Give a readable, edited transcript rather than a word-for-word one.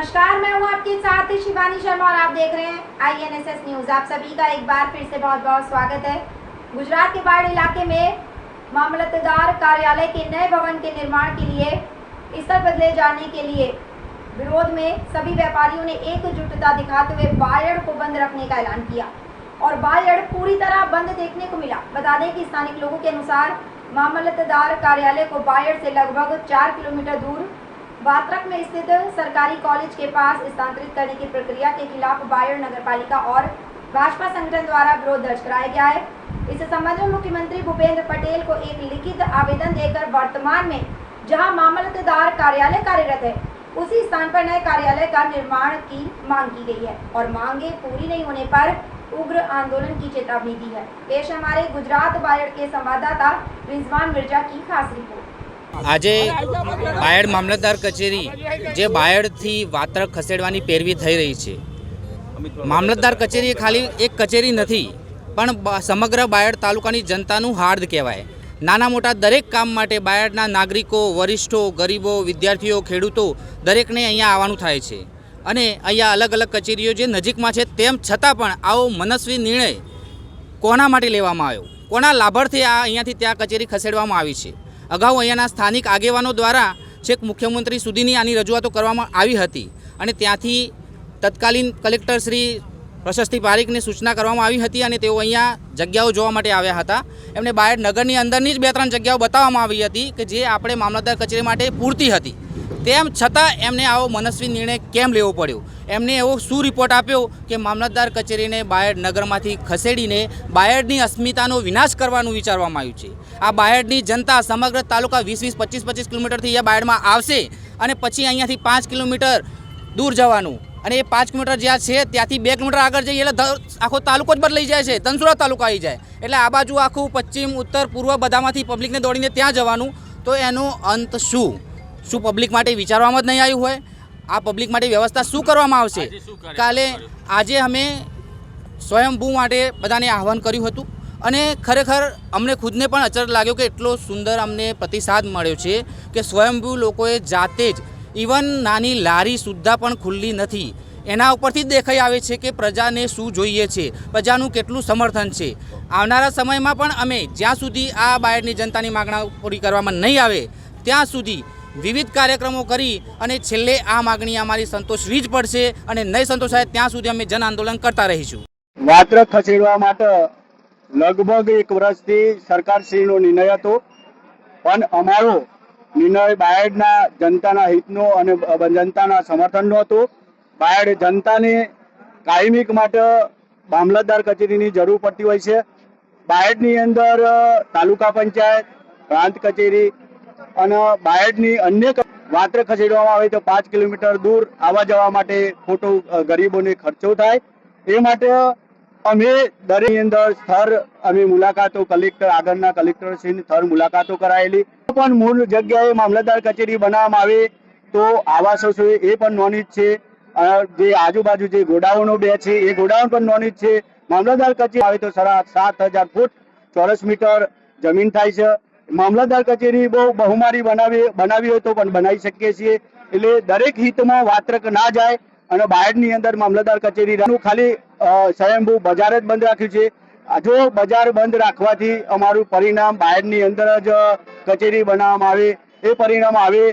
नमस्कार, मैं हूं आपके साथ शिवानी शर्मा और आप देख रहे हैं INSS न्यूज। आप सभी का एक बार फिर से बहुत बहुत स्वागत है। गुजरात के बाढ़ इलाके में मामलतदार कार्यालय के नए भवन के निर्माण के लिए स्थल बदले जाने के लिए विरोध में सभी व्यापारियों ने एकजुटता दिखाते हुए बायड़ को बंद रखने का ऐलान किया और बायड़ पूरी तरह बंद देखने को मिला। बता दें कि स्थानीय लोगों के अनुसार मामलतदार कार्यालय को बायड़ से लगभग 4 किलोमीटर दूर वात्रक में स्थित सरकारी कॉलेज के पास स्थानांतरित करने की प्रक्रिया के खिलाफ बायड़ नगरपालिका और भाजपा संगठन द्वारा विरोध दर्ज कराया गया है। इस संबंध में मुख्यमंत्री भूपेंद्र पटेल को एक लिखित आवेदन देकर वर्तमान में जहां मामलतदार कार्यालय कार्यरत है उसी स्थान पर नए कार्यालय का निर्माण की मांग की गई है और मांगे पूरी नहीं होने पर उग्र आंदोलन की चेतावनी दी है। पेश हमारे गुजरात बायड़ के संवाददाता रिजवान मिर्जा की खास रिपोर्ट। આજે બાયડ મામલતદાર કચેરી જે બાયડથી વાત્રક ખસેડવાની પેરવી થઈ રહી છે। મામલતદાર કચેરી ખાલી એક કચેરી નથી પણ સમગ્ર બાયડ તાલુકાની જનતાનું હાર્દ કહેવાય। નાના મોટા દરેક કામ માટે બાયડના નાગરિકો, વરિષ્ઠો, ગરીબો, વિદ્યાર્થીઓ, ખેડૂતો દરેકને અહીંયા આવવાનું થાય છે અને અહીંયા અલગ અલગ કચેરીઓ જે નજીકમાં છે તેમ છતાં પણ આવો મનસ્વી નિર્ણય કોના માટે લેવામાં આવ્યો, કોના લાભાર્થે આ અહીંયાથી ત્યાં કચેરી ખસેડવામાં આવી છે। અગાઉ અહીંયાના સ્થાનિક આગેવાનો દ્વારા છેક મુખ્યમંત્રી સુધીની આની રજૂઆતો કરવામાં આવી હતી અને ત્યાંથી તત્કાલીન કલેક્ટર શ્રી પ્રશસ્તિ પારીખને સૂચના કરવામાં આવી હતી અને તેઓ અહીંયા જગ્યાઓ જોવા માટે આવ્યા હતા। એમને બાયડ નગરની અંદરની જ 2-3 જગ્યાઓ બતાવવામાં આવી હતી કે જે આપણે મામલતદાર કચેરી માટે પૂરતી હતી, તેમ છતાં એમને આવો મનસ્વી નિર્ણય કેમ લેવો પડ્યો? એમને એવો શું રિપોર્ટ આપ્યો કે મામલતદાર કચેરીને બાયડ નગરમાંથી ખસેડીને બાયડની અસ્મિતાનો વિનાશ કરવાનું વિચારવામાં આવ્યું છે। આ બાયડની જનતા સમગ્ર તાલુકા 20-20, 25-25 કિલોમીટરથી અહીંયા બાયડમાં આવશે અને પછી અહીંયાથી 5 કિલોમીટર દૂર જવાનું અને એ 5 કિલોમીટર જ્યાં છે ત્યાંથી 2 કિલોમીટર આગળ જઈએ એટલે આખો તાલુકો જ બદલાઈ જાય છે, ધનસુરા તાલુકો આવી જાય એટલે આ બાજુ આખું પશ્ચિમ, ઉત્તર, પૂર્વ બધામાંથી પબ્લિકને દોડીને ત્યાં જવાનું, તો એનો અંત શું? શું પબ્લિક માટે વિચારવામાં જ નહીં આવ્યું હોય? આ પબ્લિક માટે વ્યવસ્થા શું કરવામાં આવશે? કાલે આજે અમે સ્વયંભૂ માટે બધાને આહવાન કર્યું હતું અને ખરેખર અમને ખુદને પણ અચરજ લાગ્યો કે એટલો સુંદર અમને પ્રતિસાદ મળ્યો છે કે સ્વયંભૂ લોકોએ જાતે જ ઇવન નાની લારી સુદ્ધા પણ ખુલ્લી નથી, એના ઉપરથી જ દેખાઈ આવે છે કે પ્રજાને શું જોઈએ છે, પ્રજાનું કેટલું સમર્થન છે। આવનારા સમયમાં પણ અમે જ્યાં સુધી આ બાયડની જનતાની માગણા પૂરી કરવામાં નહીં આવે ત્યાં સુધી વિવિધ કાર્યક્રમો કરી અને છેલ્લે આ માગણી અમારી સંતોષવી જ પડશે અને નહીં સંતોષાય ત્યાં સુધી અમે જન આંદોલન કરતા રહીશું। વાત્રક ખસેડવા માટે લગભગ 1 વર્ષથી સરકારશ્રીનો નિર્ણય હતો પણ અમારો નિર્ણય બાયડના જનતાના હિતનો અને જનતાના સમર્થનનો હતો। બાયડ જનતાને કાયમિક માટે મામલતદાર કચેરીની જરૂર પડતી હોય છે। બાયડની અંદર તાલુકા પંચાયત, પ્રાંત કચેરી અને બાયડની અન્ય વાત્રક ખસેડવામાં આવે તો 5 કિલોમીટર દૂર આવવા જવા માટે ખોટો ગરીબોને ખર્ચો થાય। એ માટે અમે દરેક અંદર સ્થળ અમે મુલાકાતો કલેક્ટર આગળના કલેક્ટરશ્રીની સ્થળ મુલાકાતો કરાયેલી પણ મૂળ જગ્યાએ મામલતદાર કચેરી બનાવવામાં આવે તો આવાસો છે એ પણ નોંધિત છે, જે આજુબાજુ જે ગોડાઉનો 2 છે એ ગોડાઉન પણ નોંધિત છે। મામલતદાર કચેરી આવે તો 7,000 ફૂટ ચોરસ મીટર જમીન થાય છે। મામલતદાર કચેરી બહુમારી બનાવી હોય તો પણ બનાવી શકીએ છીએ, એટલે દરેક હિતમાં વાત્રક ના જાય અને બાયડની અંદર મામલતદાર કચેરી ખાલી સ્વયંભૂ બજાર જ બંધ રાખ્યું છે। જો બજાર બંધ રાખવાથી અમારું પરિણામ બાયડની અંદર જ કચેરી બનાવવામાં આવે એ પરિણામ આવે